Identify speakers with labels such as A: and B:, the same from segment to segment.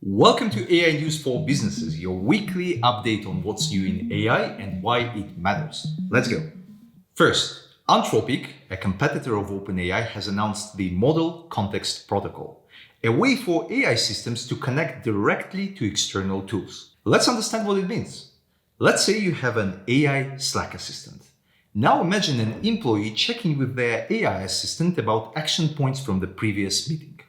A: Welcome to AI News for Businesses, your weekly update on what's new in AI and why it matters. Let's go. First, Anthropic, a competitor of OpenAI, has announced the Model Context Protocol, a way for AI systems to connect directly to external tools. Let's understand what it means. Let's say you have an AI Slack assistant. Now imagine an employee checking with their AI assistant about action points from the previous meeting.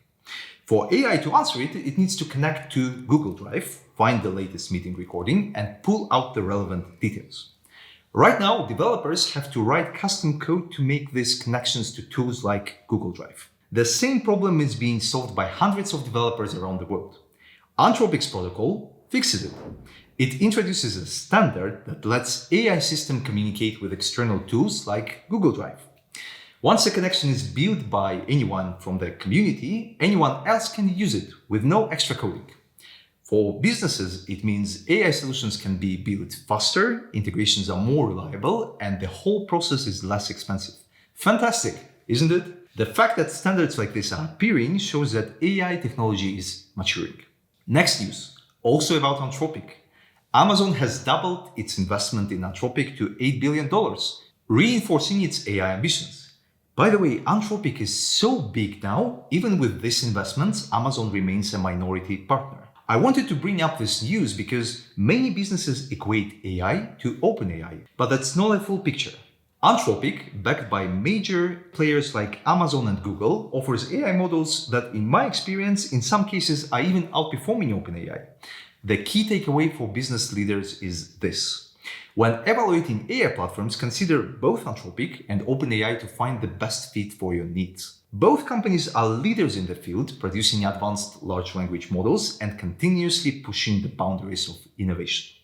A: For AI to answer it, it needs to connect to Google Drive, find the latest meeting recording, and pull out the relevant details. Right now, developers have to write custom code to make these connections to tools like Google Drive. The same problem is being solved by hundreds of developers around the world. Anthropic's protocol fixes it. It introduces a standard that lets AI system communicate with external tools like Google Drive. Once a connection is built by anyone from the community, anyone else can use it with no extra coding. For businesses, it means AI solutions can be built faster, integrations are more reliable, and the whole process is less expensive. Fantastic, isn't it? The fact that standards like this are appearing shows that AI technology is maturing. Next news, also about Anthropic. Amazon has doubled its investment in Anthropic to $8 billion, reinforcing its AI ambitions. By the way, Anthropic is so big now, even with these investments, Amazon remains a minority partner. I wanted to bring up this news because many businesses equate AI to OpenAI, but that's not a full picture. Anthropic, backed by major players like Amazon and Google, offers AI models that, in my experience, in some cases are even outperforming OpenAI. The key takeaway for business leaders is this. When evaluating AI platforms, consider both Anthropic and OpenAI to find the best fit for your needs. Both companies are leaders in the field, producing advanced large language models and continuously pushing the boundaries of innovation.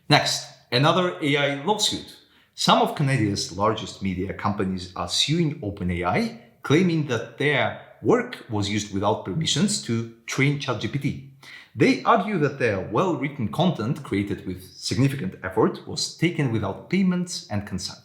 A: Next, another AI lawsuit. Some of Canada's largest media companies are suing OpenAI, claiming that their work was used without permissions to train ChatGPT. They argue that their well-written content created with significant effort was taken without payments and consent.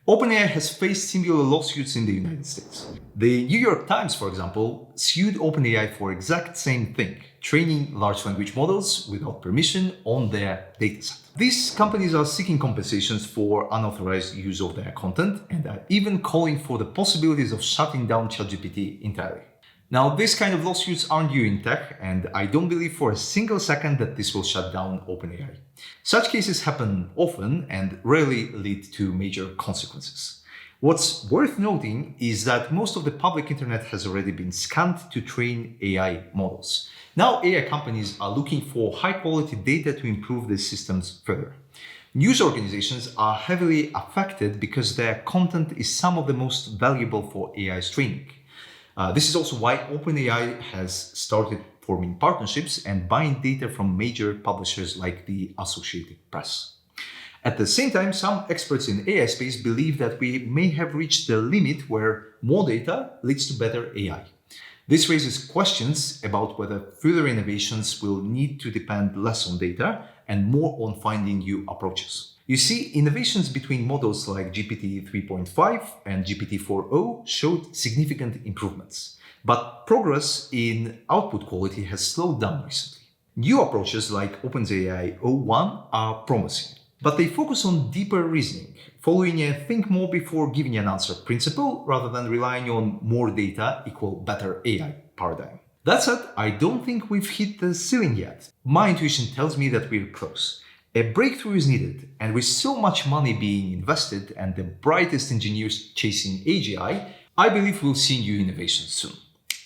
A: OpenAI has faced similar lawsuits in the United States. The New York Times, for example, sued OpenAI for exact same thing, training large language models without permission on their dataset. These companies are seeking compensations for unauthorized use of their content and are even calling for the possibilities of shutting down ChatGPT entirely. Now, these kind of lawsuits aren't new in tech, and I don't believe for a single second that this will shut down OpenAI. Such cases happen often and rarely lead to major consequences. What's worth noting is that most of the public internet has already been scanned to train AI models. Now, AI companies are looking for high-quality data to improve these systems further. News organizations are heavily affected because their content is some of the most valuable for AI's training. This is also why OpenAI has started forming partnerships and buying data from major publishers like the Associated Press. At the same time, some experts in AI space believe that we may have reached the limit where more data leads to better AI. This raises questions about whether further innovations will need to depend less on data and more on finding new approaches. You see, innovations between models like GPT 3.5 and GPT 4.0 showed significant improvements, but progress in output quality has slowed down recently. New approaches like OpenAI o1 are promising, but they focus on deeper reasoning, following a think more before giving an answer principle rather than relying on more data equal better AI paradigm. That said, I don't think we've hit the ceiling yet. My intuition tells me that we're close. A breakthrough is needed, and with so much money being invested and the brightest engineers chasing AGI, I believe we'll see new innovations soon.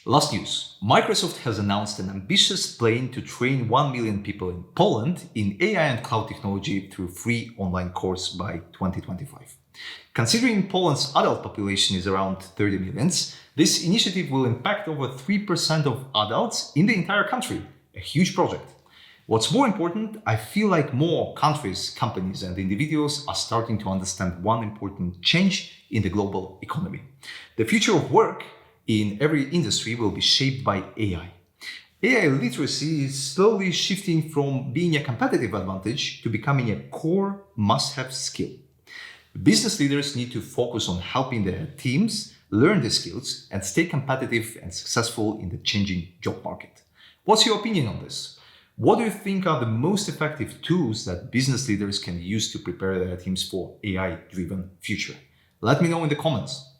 A: Last news. Microsoft has announced an ambitious plan to train 1 million people in Poland in AI and cloud technology through free online course by 2025. Considering Poland's adult population is around 30 million, this initiative will impact over 3% of adults in the entire country, a huge project. What's more important, I feel like more countries, companies, and individuals are starting to understand one important change in the global economy. The future of work in every industry will be shaped by AI. AI literacy is slowly shifting from being a competitive advantage to becoming a core must-have skill. Business leaders need to focus on helping their teams learn the skills and stay competitive and successful in the changing job market. What's your opinion on this? What do you think are the most effective tools that business leaders can use to prepare their teams for AI-driven future? Let me know in the comments.